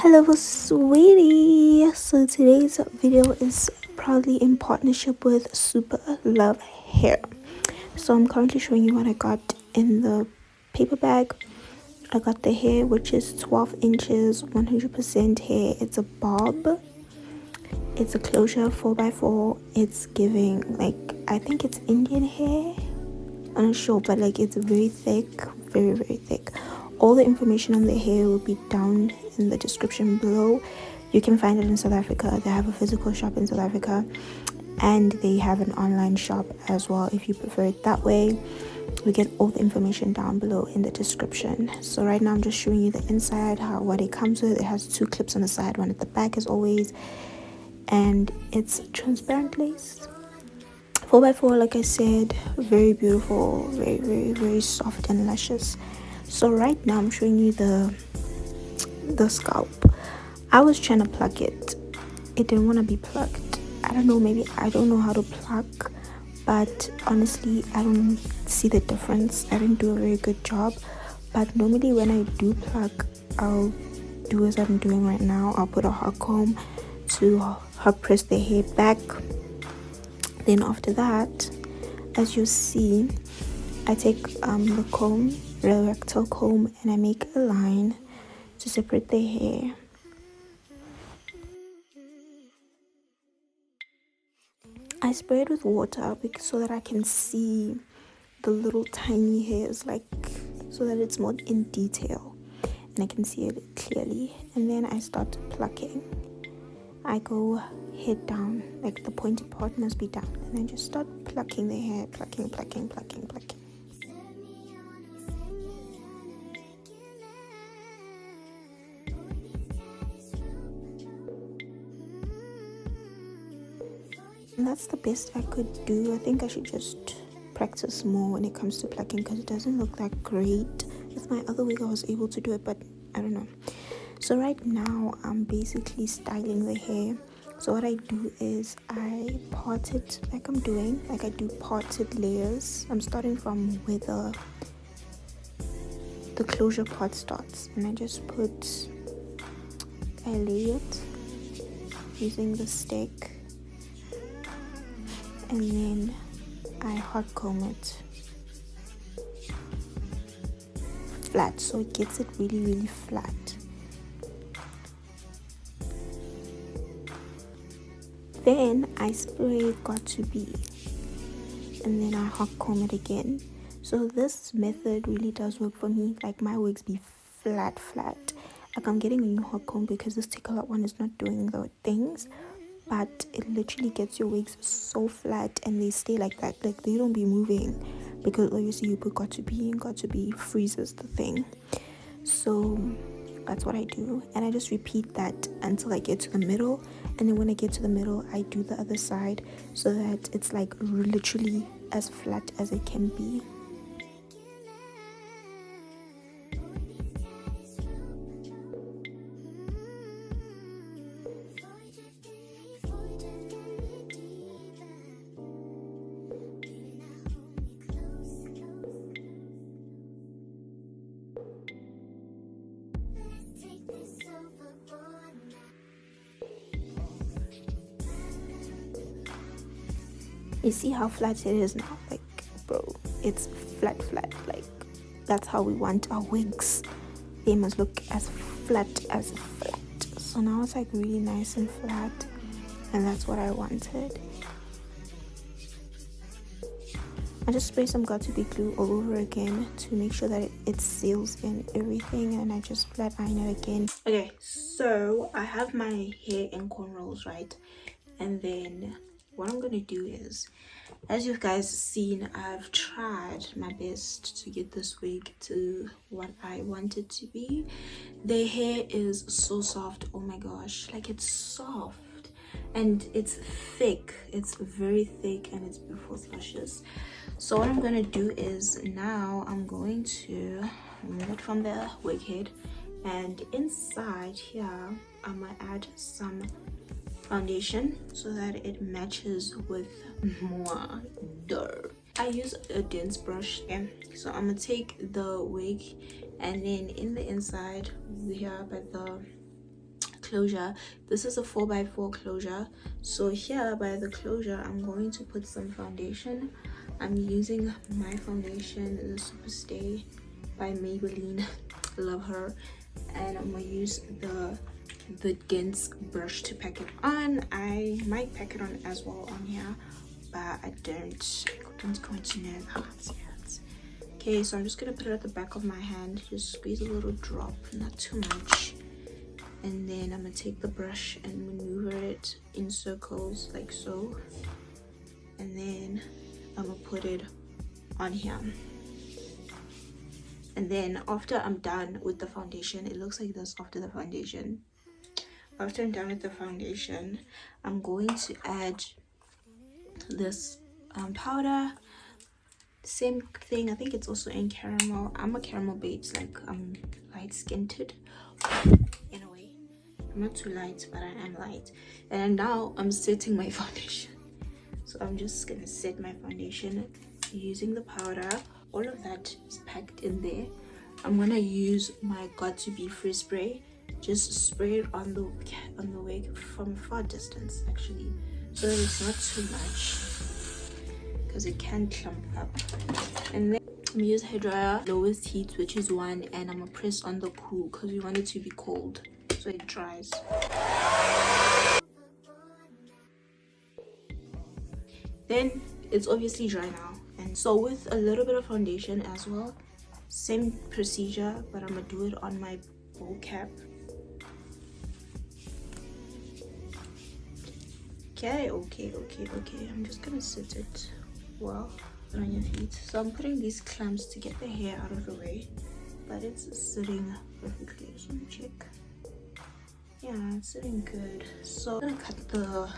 Hello, sweetie. So today's video is proudly in partnership with Superlove Hair. So I'm currently showing you what I got in the paper bag. I got the hair, which is 12 inches, 100% hair. It's a bob. It's a closure 4x4. It's giving, like, I think it's Indian hair. I'm not sure, but like it's very thick, very thick. All the information on the hair will be down in the description below. You can find it in South Africa. They have a physical shop in South Africa, and they have an online shop as well if you prefer it that way. We get all the information down below in the description. So right now I'm just showing you the inside, what it comes with. It has 2 clips on the side, one at the back as always, and it's transparent lace. 4x4, like I said, very beautiful, very soft and luscious. So right now I'm showing you the scalp. I was trying to pluck it. It didn't want to be plucked. I don't know, maybe I don't know how to pluck, but honestly I don't see the difference. I didn't do a very good job. But normally when I do pluck, I'll do as I'm doing right now. I'll put a hot comb to help press the hair back. Then after that, as you see, I take the comb, the rectal comb, and I make a line to separate the hair. I spray it with water so that I can see the little tiny hairs, like so that it's more in detail and I can see it clearly. And then I start plucking. I go head down, like the pointed part must be down, and then just start plucking the hair, plucking. And that's the best I could do. I think I should just practice more when it comes to plucking because it doesn't look that great. With my other wig I was able to do it, but I don't know. So right now I'm basically styling the hair. So what I do is I part it like I'm doing, like I do parted layers. I'm starting from where the closure part starts, and I just I lay it using the stick, and then I hot comb it flat so it gets it really flat. Then I spray got2b, and then I hot comb it again. So this method really does work for me. Like my wigs be flat. Like I'm getting a new hot comb because this Tickle Out one is not doing the things, but it literally gets your wigs so flat and they stay like that. Like they don't be moving because obviously you put got2b and got2b freezes the thing. So that's what I do, and I just repeat that until I get to the middle, and then when I get to the middle I do the other side so that it's like literally as flat as it can be. You see how flat it is now? Like, bro, it's flat. Like, that's how we want our wigs. They must look as flat as flat. So now it's like really nice and flat, and that's what I wanted. I just spray some got2b glue all over again to make sure that it seals in everything, and I just flat iron it again. Okay, so I have my hair in cornrows, right? And then what I'm gonna do is, as you guys seen, I've tried my best to get this wig to what I want it to be. The hair is so soft, oh my gosh, like it's soft and it's thick. It's very thick and it's beautiful, luscious. So what I'm gonna do is now I'm going to remove it from the wig head, and inside here I'm gonna add some foundation so that it matches with more dirt. I use a dense brush, okay? So I'm gonna take the wig, and then in the inside here by the closure. This is a 4x4 closure. So here by the closure, I'm going to put some foundation. I'm using my foundation, the Superstay by Maybelline. Love her. And I'm gonna use the dense brush to pack it on. I might pack it on as well on here, but I couldn't continue that. Okay, so I'm just gonna put it at the back of my hand, just squeeze a little drop, not too much, and then I'm gonna take the brush and maneuver it in circles like so, and then I'm gonna put it on here. And then after I'm done with the foundation, it looks like this after the foundation. After I'm done with the foundation, I'm going to add this powder. Same thing, I think it's also in caramel. I'm a caramel babes, like I'm light skinned in a way. I'm not too light, but I am light. And now I'm setting my foundation. So I'm just gonna set my foundation using the powder. All of that is packed in there. I'm gonna use my got to be free spray. Just spray it on the wig from a far distance actually, so that it's not too much, because it can clump up. And then I'm gonna use hairdryer lowest heat, which is 1, and I'm gonna press on the cool because we want it to be cold so it dries. Then it's obviously dry now, and so with a little bit of foundation as well, same procedure, but I'm gonna do it on my bowl cap. Okay, I'm just gonna sit it well on your feet. So I'm putting these clamps to get the hair out of the way, but it's sitting perfectly. So let me check. Yeah, it's sitting good. So I'm gonna cut the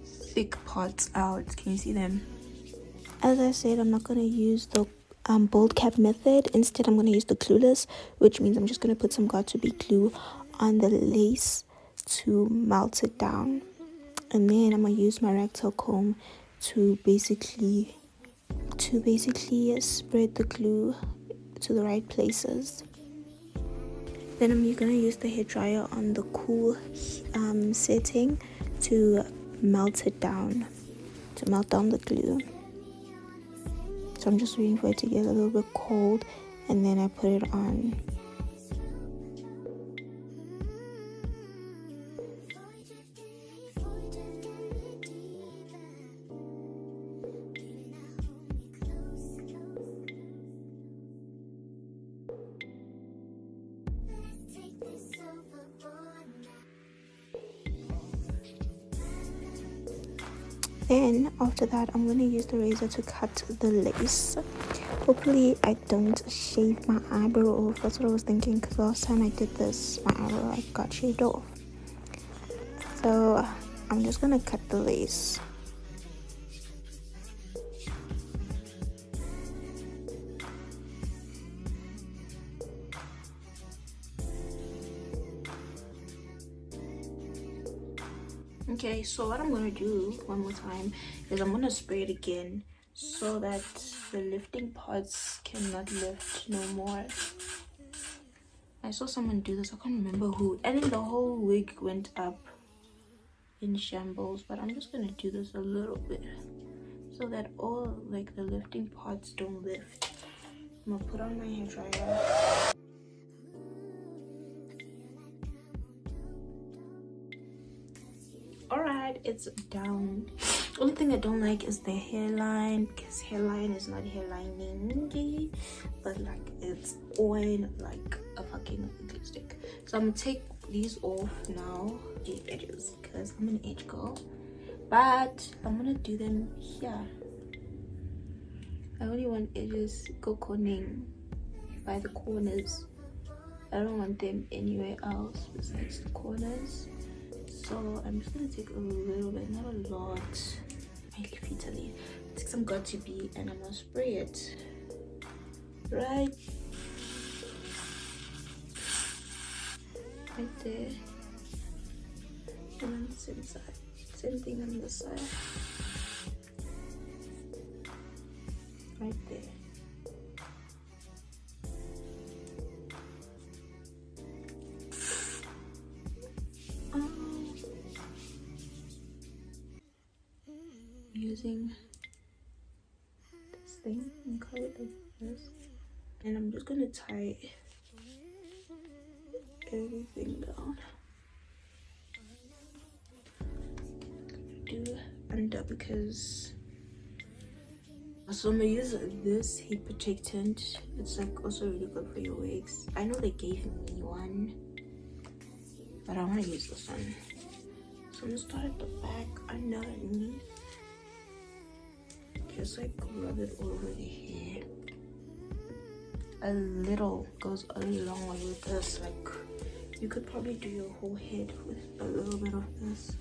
thick parts out. Can you see them? As I said, I'm not gonna use the bold cap method. Instead, I'm gonna use the glueless, which means I'm just gonna put some got2b glue on the lace to melt it down. And then I'm gonna use my rectal comb to basically spread the glue to the right places. Then I'm gonna use the hair dryer on the cool setting to melt it down, to melt down the glue. So I'm just waiting for it to get a little bit cold, and then I put it on. Then after that, I'm going to use the razor to cut the lace. Hopefully I don't shave my eyebrow off. That's what I was thinking, because last time I did this, my eyebrow got shaved off. So I'm just going to cut the lace. Okay, so what I'm gonna do one more time is I'm gonna spray it again so that the lifting parts cannot lift no more. I saw someone do this, I can't remember who, and then the whole wig went up in shambles. But I'm just gonna do this a little bit so that all like the lifting parts don't lift. I'm gonna put on my hair dryer. Alright, it's down. Only thing I don't like is the hairline, because hairline is not hairlining, but like it's on like a fucking lipstick. So I'm gonna take these off now, the edges, because I'm an edge girl. But I'm gonna do them here. I only want edges go Kunene by the corners. I don't want them anywhere else besides the corners. So I'm just gonna take a little bit, not a lot. My feet are late. Take some got2b and I'm gonna spray it right there. And on the same side. Same thing on this side. Right there. using this thing and curl it like this, and I'm just gonna tie everything down. Do under because so I'm gonna use this heat protectant. It's like also really good for your wigs. I know they gave me one, but I want to use this one. So I'm gonna start at the back underneath. Just like rub it all over the hair. A little goes a long way with this. Like you could probably do your whole head with a little bit of this.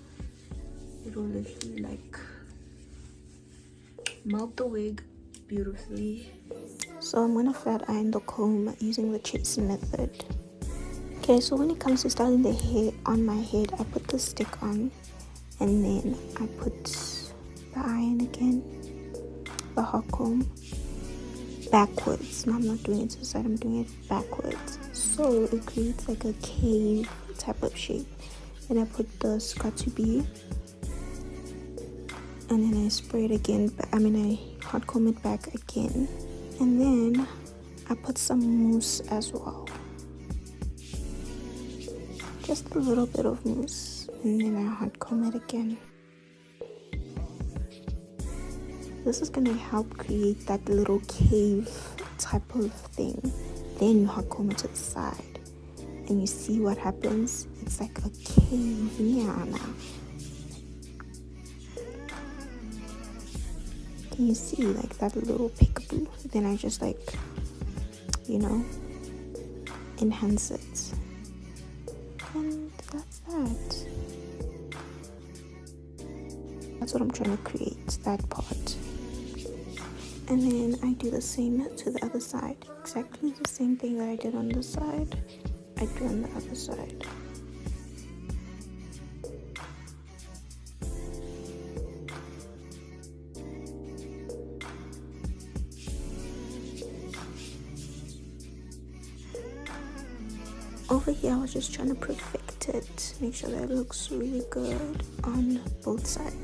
It will literally like melt the wig beautifully. So I'm gonna flat iron the comb using the chase method. Okay, so when it comes to styling the hair on my head, I put the stick on and then I put the iron again, the hot comb, backwards. No, I'm not doing it to the side, I'm doing it backwards. So it creates like a cave type of shape. Then I put the scotch B and then I spray it again. I hot comb it back again. And then I put some mousse as well. Just a little bit of mousse. And then I hot comb it again. This is gonna help create that little cave type of thing. Then you hot comb it to the side. And you see what happens? It's like a cave. Yeah, now. Can you see like that little peekaboo? Then I just like, you know, enhance it. And that's that. That's what I'm trying to create, that part. And then I do the same to the other side. Exactly the same thing that I did on this side, I do on the other side. Over here I was just trying to perfect it, make sure that it looks really good on both sides.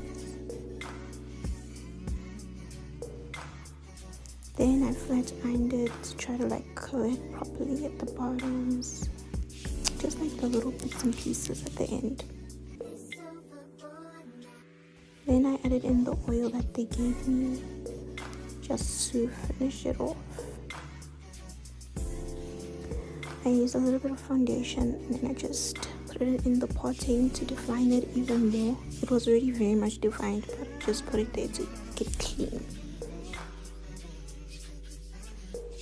Then I flat ironed it to try to like curl it properly at the bottoms, just like the little bits and pieces at the end. Then I added in the oil that they gave me just to finish it off. I used a little bit of foundation and then I just put it in the parting to define it even more. It was already very much defined, but I just put it there to make it clean.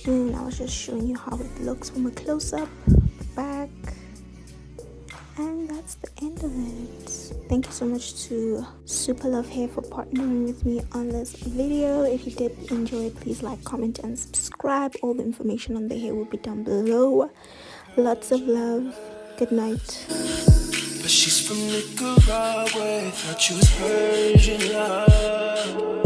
And I was just showing you how it looks from a close-up, back, and that's the end of it. Thank you so much to Superlove Hair for partnering with me on this video. If you did enjoy, please like, comment, and subscribe. All the information on the hair will be down below. Lots of love. Good night. But she's from Nicaragua, thought you was Persian love.